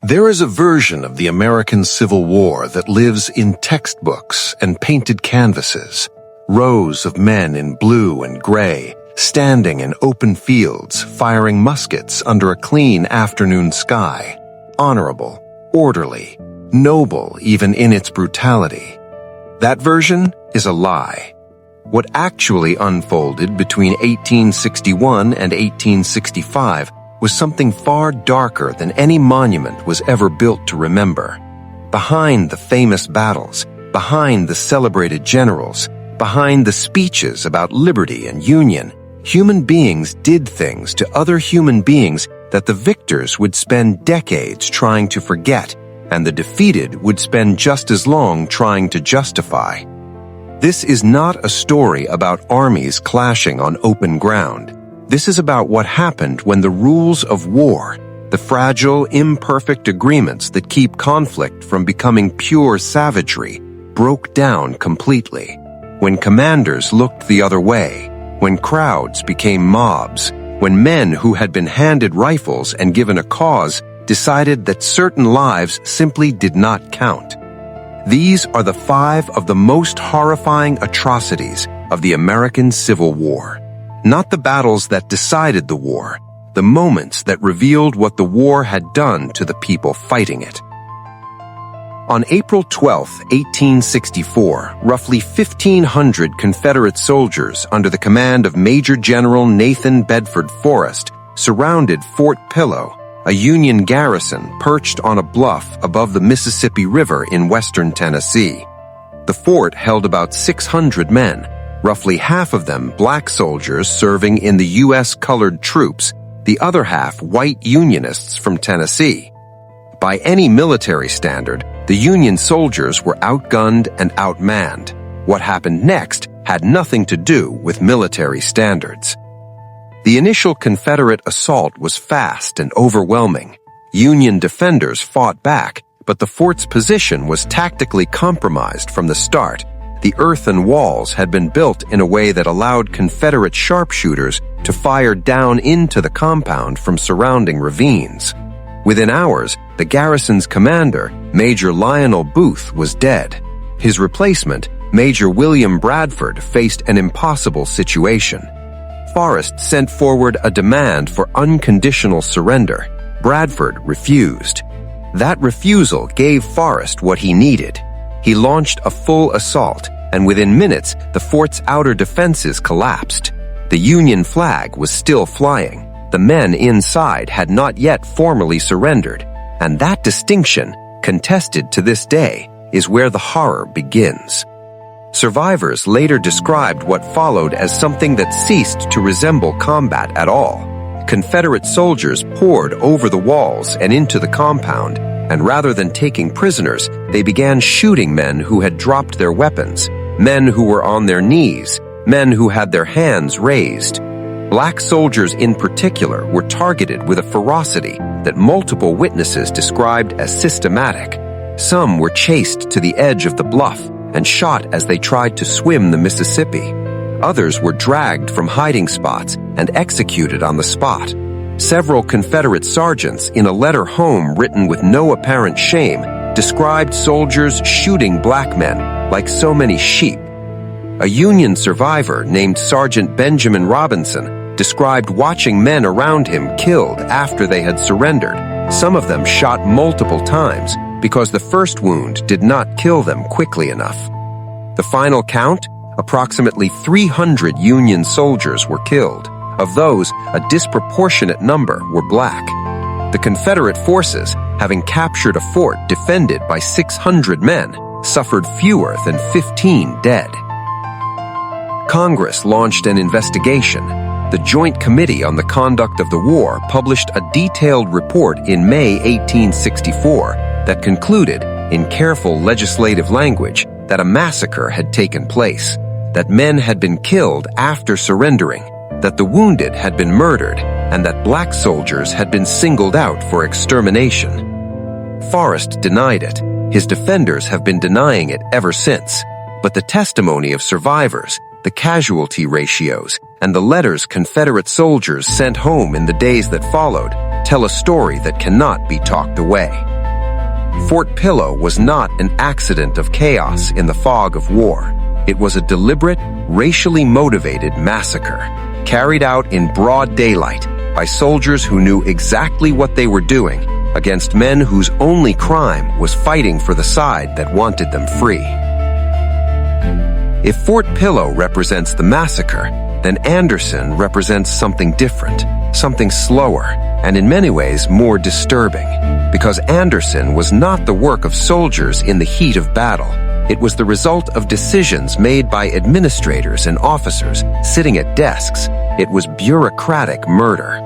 There is a version of the American Civil War that lives in textbooks and painted canvases. Rows of men in blue and gray, standing in open fields, firing muskets under a clean afternoon sky. Honorable, orderly, noble even in its brutality. That version is a lie. What actually unfolded between 1861 and 1865 was something far darker than any monument was ever built to remember. Behind the famous battles, behind the celebrated generals, behind the speeches about liberty and union, human beings did things to other human beings that the victors would spend decades trying to forget, and the defeated would spend just as long trying to justify. This is not a story about armies clashing on open ground. This is about what happened when the rules of war, the fragile, imperfect agreements that keep conflict from becoming pure savagery, broke down completely. When commanders looked the other way, when crowds became mobs, when men who had been handed rifles and given a cause decided that certain lives simply did not count. These are the 5 of the most horrifying atrocities of the American Civil War. Not the battles that decided the war, the moments that revealed what the war had done to the people fighting it. On April 12, 1864, roughly 1,500 Confederate soldiers under the command of Major General Nathan Bedford Forrest surrounded Fort Pillow, a Union garrison perched on a bluff above the Mississippi River in western Tennessee. The fort held about 600 men, roughly half of them black soldiers serving in the U.S. colored troops, the other half white Unionists from Tennessee. By any military standard, the Union soldiers were outgunned and outmanned. What happened next had nothing to do with military standards. The initial Confederate assault was fast and overwhelming. Union defenders fought back, but the fort's position was tactically compromised from the start. The earthen walls had been built in a way that allowed Confederate sharpshooters to fire down into the compound from surrounding ravines. Within hours, the garrison's commander, Major Lionel Booth, was dead. His replacement, Major William Bradford, faced an impossible situation. Forrest sent forward a demand for unconditional surrender. Bradford refused. That refusal gave Forrest what he needed. He launched a full assault, and within minutes, the fort's outer defenses collapsed. The Union flag was still flying. The men inside had not yet formally surrendered, and that distinction, contested to this day, is where the horror begins. Survivors later described what followed as something that ceased to resemble combat at all. Confederate soldiers poured over the walls and into the compound, and rather than taking prisoners, they began shooting men who had dropped their weapons, men who were on their knees, men who had their hands raised. Black soldiers in particular were targeted with a ferocity that multiple witnesses described as systematic. Some were chased to the edge of the bluff and shot as they tried to swim the Mississippi. Others were dragged from hiding spots and executed on the spot. Several Confederate sergeants, in a letter home written with no apparent shame, described soldiers shooting black men like so many sheep. A Union survivor named Sergeant Benjamin Robinson described watching men around him killed after they had surrendered, some of them shot multiple times because the first wound did not kill them quickly enough. The final count? Approximately 300 Union soldiers were killed. Of those, a disproportionate number were black. The Confederate forces, having captured a fort defended by 600 men, suffered fewer than 15 dead. Congress launched an investigation. The Joint Committee on the Conduct of the War published a detailed report in May 1864 that concluded, in careful legislative language, that a massacre had taken place, that men had been killed after surrendering, that the wounded had been murdered, and that black soldiers had been singled out for extermination. Forrest denied it. His defenders have been denying it ever since. But the testimony of survivors, the casualty ratios, and the letters Confederate soldiers sent home in the days that followed tell a story that cannot be talked away. Fort Pillow was not an accident of chaos in the fog of war. It was a deliberate, racially motivated massacre, carried out in broad daylight by soldiers who knew exactly what they were doing against men whose only crime was fighting for the side that wanted them free. If Fort Pillow represents the massacre, then Anderson represents something different, something slower, and in many ways more disturbing, because Anderson was not the work of soldiers in the heat of battle. It was the result of decisions made by administrators and officers sitting at desks. It was bureaucratic murder.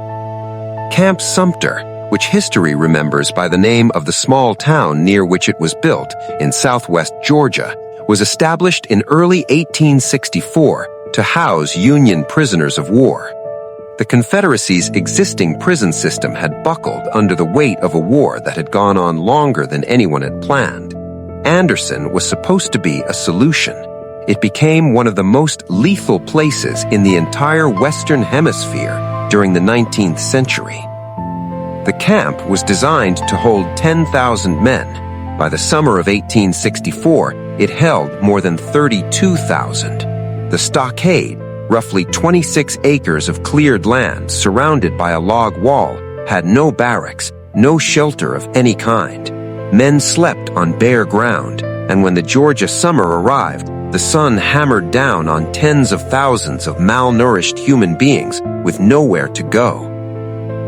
Camp Sumter, which history remembers by the name of the small town near which it was built in southwest Georgia, was established in early 1864 to house Union prisoners of war. The Confederacy's existing prison system had buckled under the weight of a war that had gone on longer than anyone had planned. Anderson was supposed to be a solution. It became one of the most lethal places in the entire Western Hemisphere during the 19th century. The camp was designed to hold 10,000 men. By the summer of 1864, it held more than 32,000. The stockade, roughly 26 acres of cleared land surrounded by a log wall, had no barracks, no shelter of any kind. Men slept on bare ground, and when the Georgia summer arrived, the sun hammered down on tens of thousands of malnourished human beings with nowhere to go.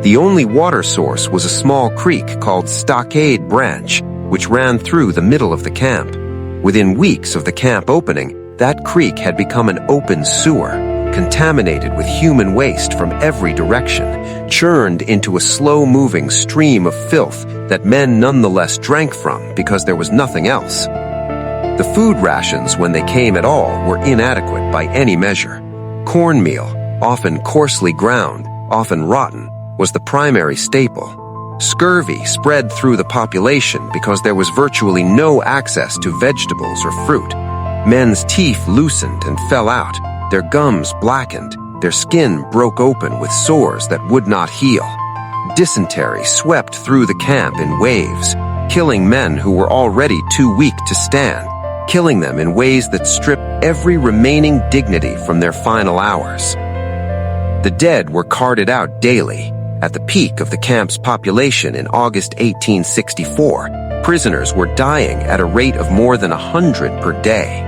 The only water source was a small creek called Stockade Branch, which ran through the middle of the camp. Within weeks of the camp opening, that creek had become an open sewer, contaminated with human waste from every direction, churned into a slow-moving stream of filth that men nonetheless drank from because there was nothing else. The food rations, when they came at all, were inadequate by any measure. Cornmeal, often coarsely ground, often rotten, was the primary staple. Scurvy spread through the population because there was virtually no access to vegetables or fruit. Men's teeth loosened and fell out, their gums blackened, their skin broke open with sores that would not heal. Dysentery swept through the camp in waves, killing men who were already too weak to stand, killing them in ways that stripped every remaining dignity from their final hours. The dead were carted out daily. At the peak of the camp's population in August 1864, prisoners were dying at a rate of more than 100 per day.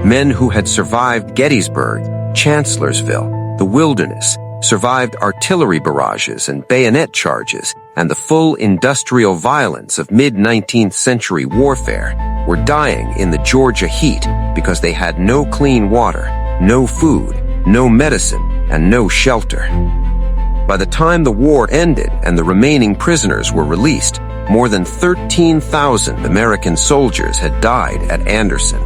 Men who had survived Gettysburg, Chancellorsville, the Wilderness, survived artillery barrages and bayonet charges, and the full industrial violence of mid-19th century warfare, were dying in the Georgia heat because they had no clean water, no food, no medicine, and no shelter. By the time the war ended and the remaining prisoners were released, more than 13,000 American soldiers had died at Anderson.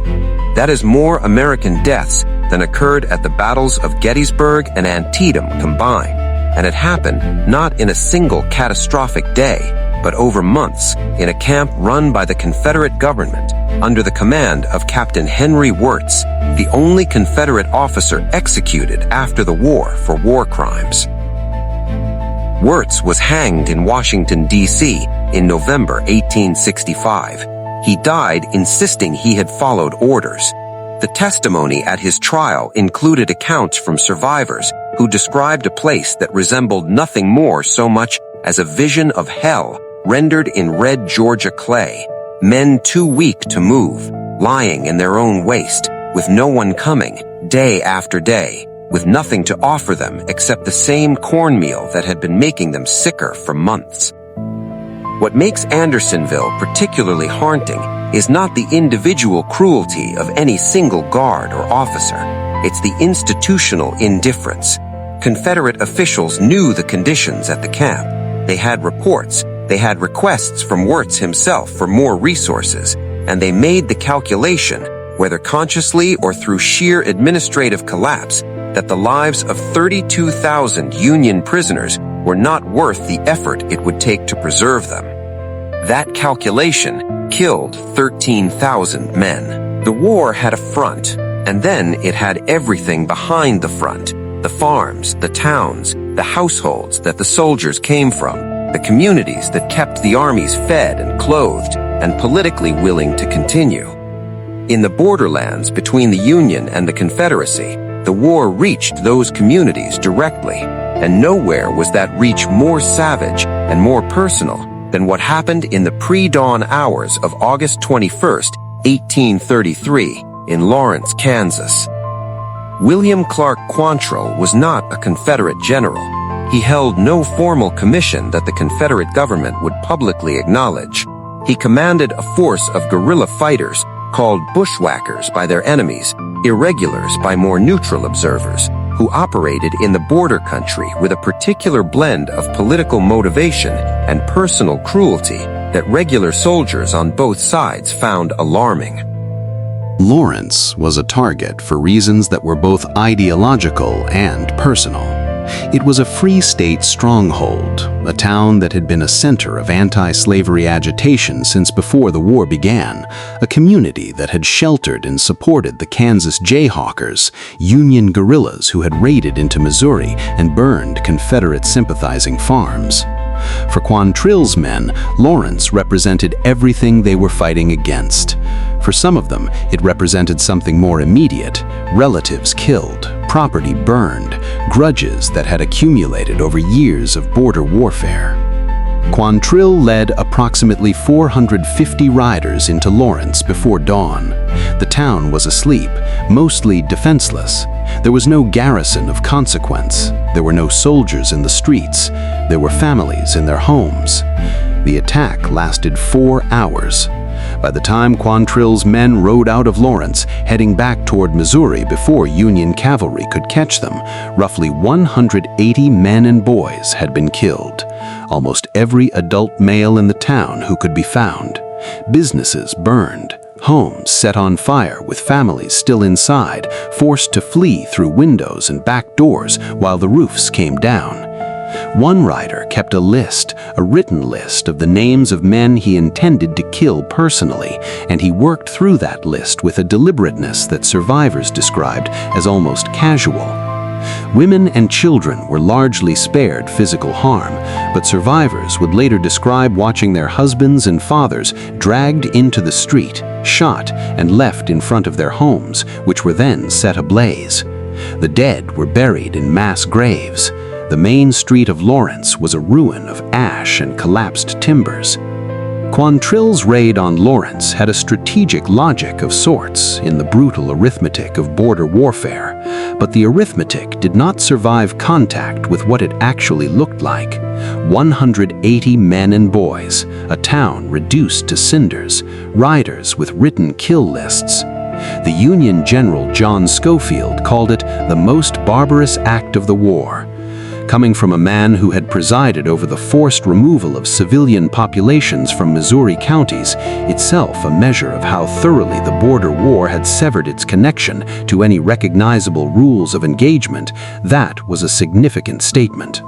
That is more American deaths than occurred at the battles of Gettysburg and Antietam combined, and it happened not in a single catastrophic day, but over months in a camp run by the Confederate government under the command of Captain Henry Wirtz, the only Confederate officer executed after the war for war crimes. Wirtz was hanged in Washington, D.C. in November 1865. He died insisting he had followed orders. The testimony at his trial included accounts from survivors who described a place that resembled nothing more so much as a vision of hell rendered in red Georgia clay, men too weak to move, lying in their own waste, with no one coming, day after day, with nothing to offer them except the same cornmeal that had been making them sicker for months. What makes Andersonville particularly haunting is not the individual cruelty of any single guard or officer. It's the institutional indifference. Confederate officials knew the conditions at the camp. They had reports, they had requests from Wirtz himself for more resources, and they made the calculation, whether consciously or through sheer administrative collapse, that the lives of 32,000 Union prisoners were not worth the effort it would take to preserve them. That calculation killed 13,000 men. The war had a front, and then it had everything behind the front: the farms, the towns, the households that the soldiers came from, the communities that kept the armies fed and clothed, and politically willing to continue. In the borderlands between the Union and the Confederacy, the war reached those communities directly, and nowhere was that reach more savage and more personal than what happened in the pre-dawn hours of August 21st, 1833, in Lawrence, Kansas. William Clark Quantrill was not a Confederate general. He held no formal commission that the Confederate government would publicly acknowledge. He commanded a force of guerrilla fighters called bushwhackers by their enemies, irregulars by more neutral observers, who operated in the border country with a particular blend of political motivation and personal cruelty that regular soldiers on both sides found alarming. Lawrence was a target for reasons that were both ideological and personal. It was a free state stronghold, a town that had been a center of anti-slavery agitation since before the war began, a community that had sheltered and supported the Kansas Jayhawkers, Union guerrillas who had raided into Missouri and burned Confederate sympathizing farms. For Quantrill's men, Lawrence represented everything they were fighting against. For some of them, it represented something more immediate: relatives killed, property burned, grudges that had accumulated over years of border warfare. Quantrill led approximately 450 riders into Lawrence before dawn. The town was asleep, mostly defenseless. There was no garrison of consequence. There were no soldiers in the streets. There were families in their homes. The attack lasted 4 hours. By the time Quantrill's men rode out of Lawrence, heading back toward Missouri before Union cavalry could catch them, roughly 180 men and boys had been killed. Almost every adult male in the town who could be found. Businesses burned. Homes set on fire with families still inside, forced to flee through windows and back doors while the roofs came down. One rider kept a list, a written list of the names of men he intended to kill personally, and he worked through that list with a deliberateness that survivors described as almost casual. Women and children were largely spared physical harm, but survivors would later describe watching their husbands and fathers dragged into the street, shot, and left in front of their homes, which were then set ablaze. The dead were buried in mass graves. The main street of Lawrence was a ruin of ash and collapsed timbers. Quantrill's raid on Lawrence had a strategic logic of sorts in the brutal arithmetic of border warfare, but the arithmetic did not survive contact with what it actually looked like. 180 men and boys, a town reduced to cinders, riders with written kill lists. The Union General John Schofield called it the most barbarous act of the war. Coming from a man who had presided over the forced removal of civilian populations from Missouri counties, itself a measure of how thoroughly the border war had severed its connection to any recognizable rules of engagement, that was a significant statement.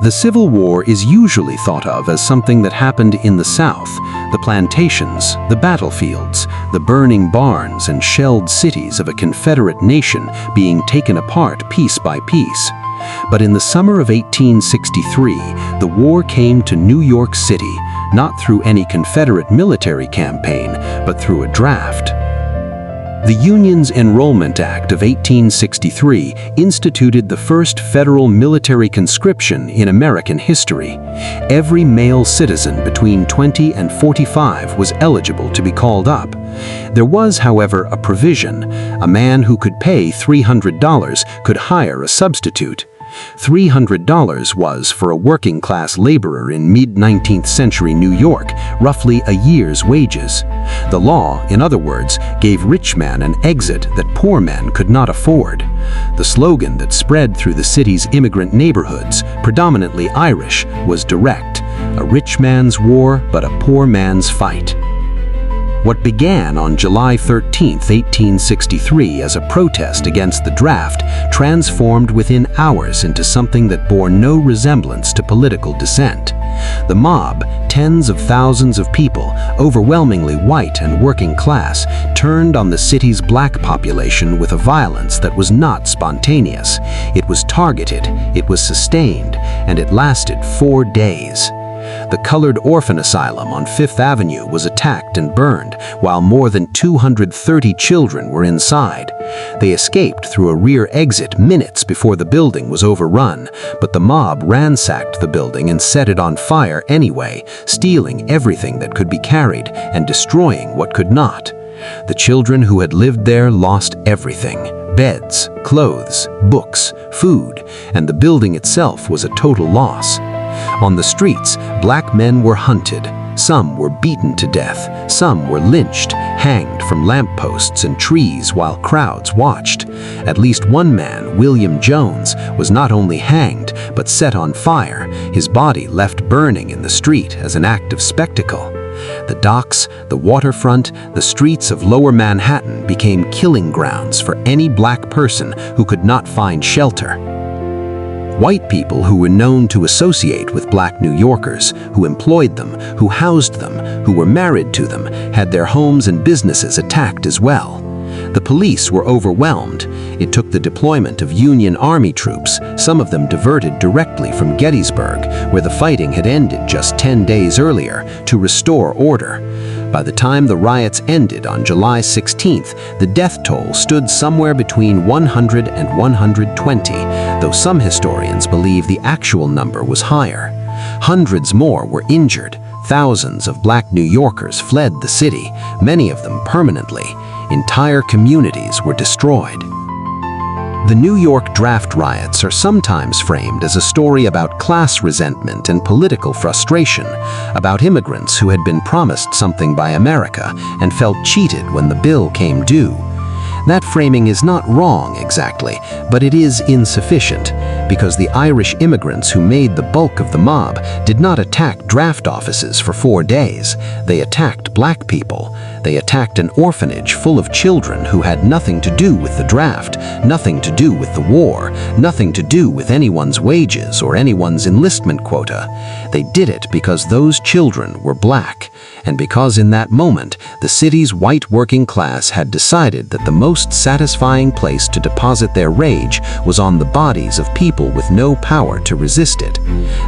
The Civil War is usually thought of as something that happened in the South, the plantations, the battlefields, the burning barns and shelled cities of a Confederate nation being taken apart piece by piece. But in the summer of 1863, the war came to New York City, not through any Confederate military campaign, but through a draft. The Union's Enrollment Act of 1863 instituted the first federal military conscription in American history. Every male citizen between 20 and 45 was eligible to be called up. There was, however, a provision. A man who could pay $300 could hire a substitute. $300 was, for a working-class laborer in mid-19th century New York, roughly a year's wages. The law, in other words, gave rich men an exit that poor men could not afford. The slogan that spread through the city's immigrant neighborhoods, predominantly Irish, was direct: a rich man's war, but a poor man's fight. What began on July 13, 1863 as a protest against the draft transformed within hours into something that bore no resemblance to political dissent. The mob, tens of thousands of people, overwhelmingly white and working class, turned on the city's black population with a violence that was not spontaneous. It was targeted, it was sustained, and it lasted 4 days. The Colored Orphan Asylum on Fifth Avenue was attacked and burned, while more than 230 children were inside. They escaped through a rear exit minutes before the building was overrun, but the mob ransacked the building and set it on fire anyway, stealing everything that could be carried and destroying what could not. The children who had lived there lost everything: beds, clothes, books, food, and the building itself was a total loss. On the streets, black men were hunted. Some were beaten to death. Some were lynched, hanged from lampposts and trees while crowds watched. At least one man, William Jones, was not only hanged but set on fire, his body left burning in the street as an act of spectacle. The docks, the waterfront, the streets of Lower Manhattan became killing grounds for any black person who could not find shelter. White people who were known to associate with black New Yorkers, who employed them, who housed them, who were married to them, had their homes and businesses attacked as well. The police were overwhelmed. It took the deployment of Union Army troops, some of them diverted directly from Gettysburg, where the fighting had ended just 10 days earlier, to restore order. By the time the riots ended on July 16th, the death toll stood somewhere between 100 and 120, though some historians believe the actual number was higher. Hundreds more were injured. Thousands of black New Yorkers fled the city, many of them permanently. Entire communities were destroyed. The New York draft riots are sometimes framed as a story about class resentment and political frustration, about immigrants who had been promised something by America and felt cheated when the bill came due. That framing is not wrong exactly, but it is insufficient, because the Irish immigrants who made the bulk of the mob did not attack draft offices for 4 days. They attacked black people. They attacked an orphanage full of children who had nothing to do with the draft, nothing to do with the war, nothing to do with anyone's wages or anyone's enlistment quota. They did it because those children were black, and because in that moment the city's white working class had decided that the most satisfying place to deposit their rage was on the bodies of people with no power to resist it.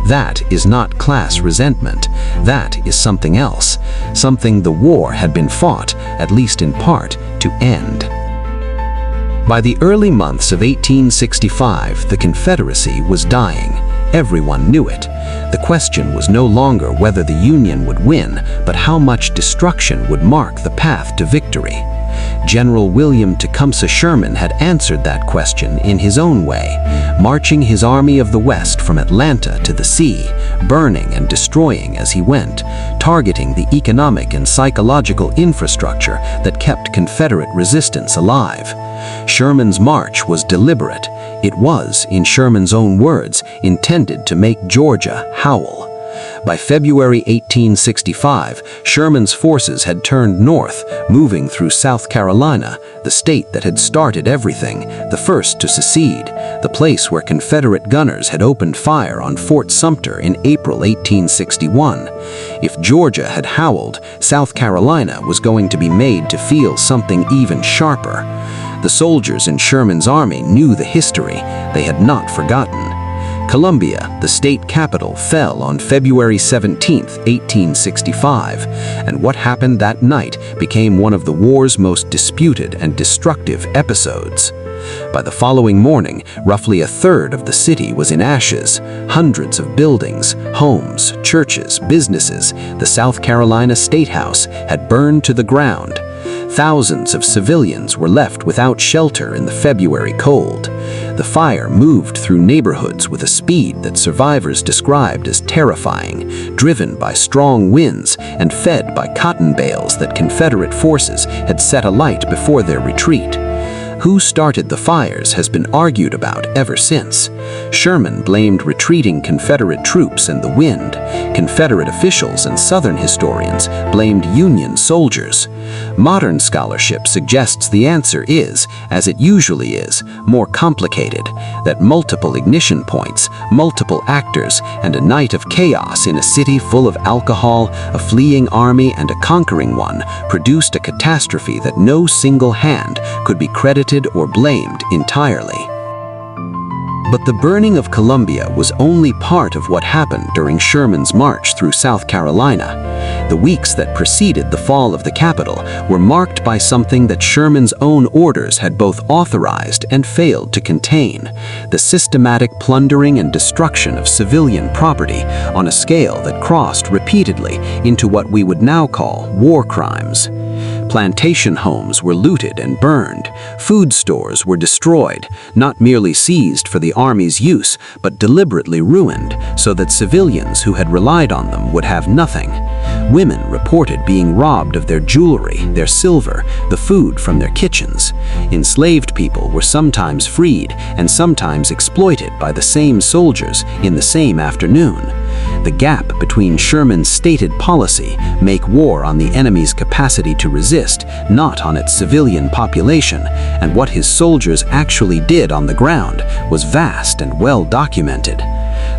That is not class resentment. That is something else, something the war had been fought, at least in part, to end. By the early months of 1865, the Confederacy was dying. Everyone knew it. The question was no longer whether the Union would win, but how much destruction would mark the path to victory. General William Tecumseh Sherman had answered that question in his own way, marching his Army of the West from Atlanta to the sea, burning and destroying as he went, targeting the economic and psychological infrastructure that kept Confederate resistance alive. Sherman's march was deliberate. It was, in Sherman's own words, intended to make Georgia howl. By February 1865, Sherman's forces had turned north, moving through South Carolina, the state that had started everything, the first to secede, the place where Confederate gunners had opened fire on Fort Sumter in April 1861. If Georgia had howled, South Carolina was going to be made to feel something even sharper. The soldiers in Sherman's army knew the history. They had not forgotten. Columbia, the state capital, fell on February 17, 1865, and what happened that night became one of the war's most disputed and destructive episodes. By the following morning, roughly a third of the city was in ashes. Hundreds of buildings, homes, churches, businesses, the South Carolina State House had burned to the ground. Thousands of civilians were left without shelter in the February cold. The fire moved through neighborhoods with a speed that survivors described as terrifying, driven by strong winds and fed by cotton bales that Confederate forces had set alight before their retreat. Who started the fires has been argued about ever since. Sherman blamed retreating Confederate troops and the wind. Confederate officials and Southern historians blamed Union soldiers. Modern scholarship suggests the answer is, as it usually is, more complicated, that multiple ignition points, multiple actors, and a night of chaos in a city full of alcohol, a fleeing army, and a conquering one produced a catastrophe that no single hand could be credited or blamed entirely. But the burning of Columbia was only part of what happened during Sherman's march through South Carolina. The weeks that preceded the fall of the capital were marked by something that Sherman's own orders had both authorized and failed to contain: the systematic plundering and destruction of civilian property on a scale that crossed repeatedly into what we would now call war crimes. Plantation homes were looted and burned. Food stores were destroyed, not merely seized for the Army's use, but deliberately ruined so that civilians who had relied on them would have nothing. Women reported being robbed of their jewelry, their silver, the food from their kitchens. Enslaved people were sometimes freed and sometimes exploited by the same soldiers in the same afternoon. The gap between Sherman's stated policy, make war on the enemy's capacity to resist, not on its civilian population, and what his soldiers actually did on the ground, was vast and well documented.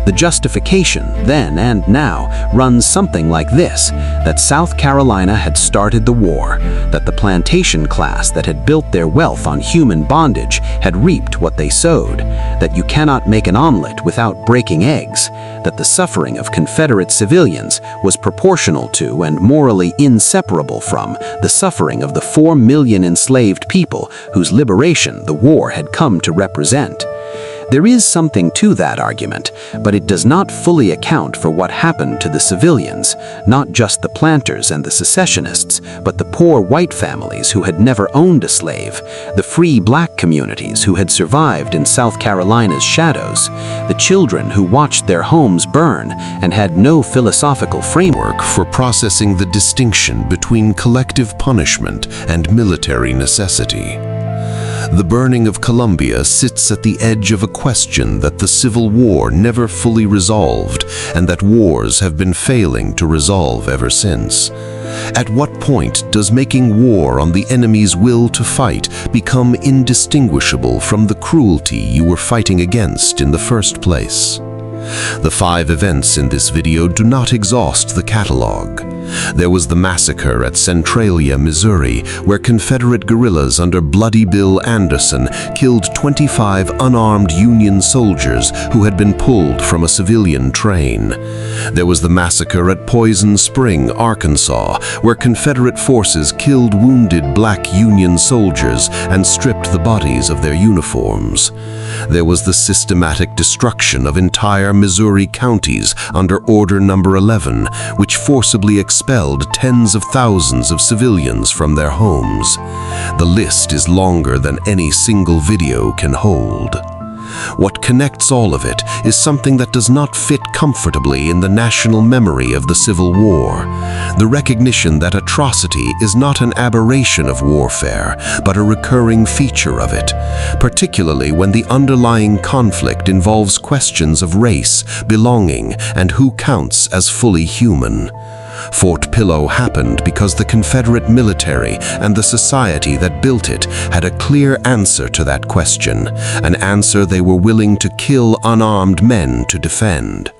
The justification, then and now, runs something like this: that South Carolina had started the war, that the plantation class that had built their wealth on human bondage had reaped what they sowed, that you cannot make an omelet without breaking eggs, that the suffering of Confederate civilians was proportional to and morally inseparable from the suffering of the 4 million enslaved people whose liberation the war had come to represent. There is something to that argument, but it does not fully account for what happened to the civilians, not just the planters and the secessionists, but the poor white families who had never owned a slave, the free black communities who had survived in South Carolina's shadows, the children who watched their homes burn and had no philosophical framework for processing the distinction between collective punishment and military necessity. The burning of Columbia sits at the edge of a question that the Civil War never fully resolved and that wars have been failing to resolve ever since. At what point does making war on the enemy's will to fight become indistinguishable from the cruelty you were fighting against in the first place? The 5 events in this video do not exhaust the catalog. There was the massacre at Centralia, Missouri, where Confederate guerrillas under Bloody Bill Anderson killed 25 unarmed Union soldiers who had been pulled from a civilian train. There was the massacre at Poison Spring, Arkansas, where Confederate forces killed wounded black Union soldiers and stripped the bodies of their uniforms. There was the systematic destruction of entire Missouri counties under Order No. 11, which forcibly expelled tens of thousands of civilians from their homes. The list is longer than any single video can hold. What connects all of it is something that does not fit comfortably in the national memory of the Civil War: the recognition that atrocity is not an aberration of warfare, but a recurring feature of it, particularly when the underlying conflict involves questions of race, belonging, and who counts as fully human. Fort Pillow happened because the Confederate military and the society that built it had a clear answer to that question, an answer they were willing to kill unarmed men to defend.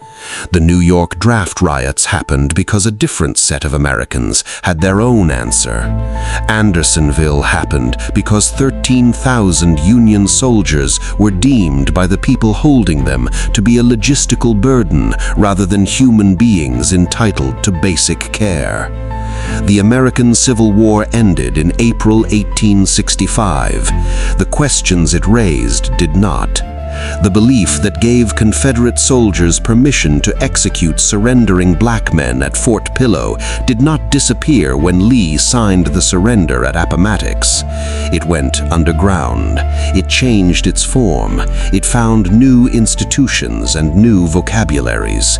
The New York draft riots happened because a different set of Americans had their own answer. Andersonville happened because 13,000 Union soldiers were deemed by the people holding them to be a logistical burden rather than human beings entitled to basic care. The American Civil War ended in April 1865. The questions it raised did not. The belief that gave Confederate soldiers permission to execute surrendering black men at Fort Pillow did not disappear when Lee signed the surrender at Appomattox. It went underground. It changed its form. It found new institutions and new vocabularies.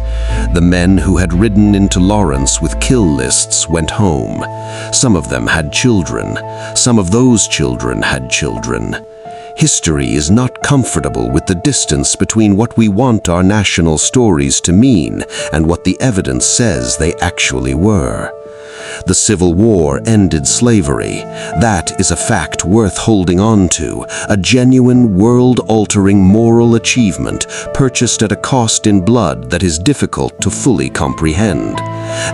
The men who had ridden into Lawrence with kill lists went home. Some of them had children. Some of those children had children. History is not comfortable with the distance between what we want our national stories to mean and what the evidence says they actually were. The Civil War ended slavery. That is a fact worth holding on to, a genuine world-altering moral achievement purchased at a cost in blood that is difficult to fully comprehend.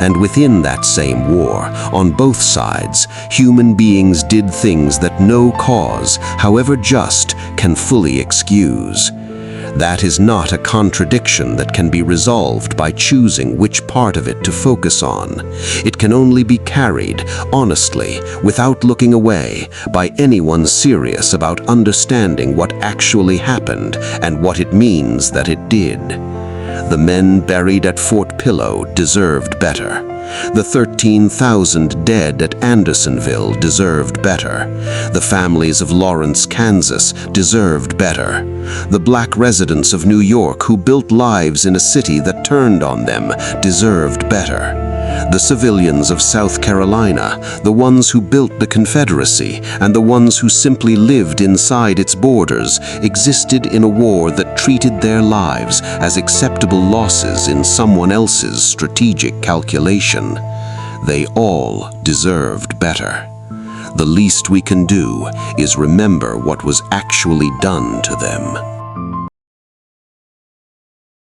And within that same war, on both sides, human beings did things that no cause, however just, can fully excuse. That is not a contradiction that can be resolved by choosing which part of it to focus on. It can only be carried, honestly, without looking away, by anyone serious about understanding what actually happened and what it means that it did. The men buried at Fort Pillow deserved better. The 13,000 dead at Andersonville deserved better. The families of Lawrence, Kansas deserved better. The black residents of New York who built lives in a city that turned on them deserved better. The civilians of South Carolina, the ones who built the Confederacy, and the ones who simply lived inside its borders, existed in a war that treated their lives as acceptable losses in someone else's strategic calculation. They all deserved better. The least we can do is remember what was actually done to them.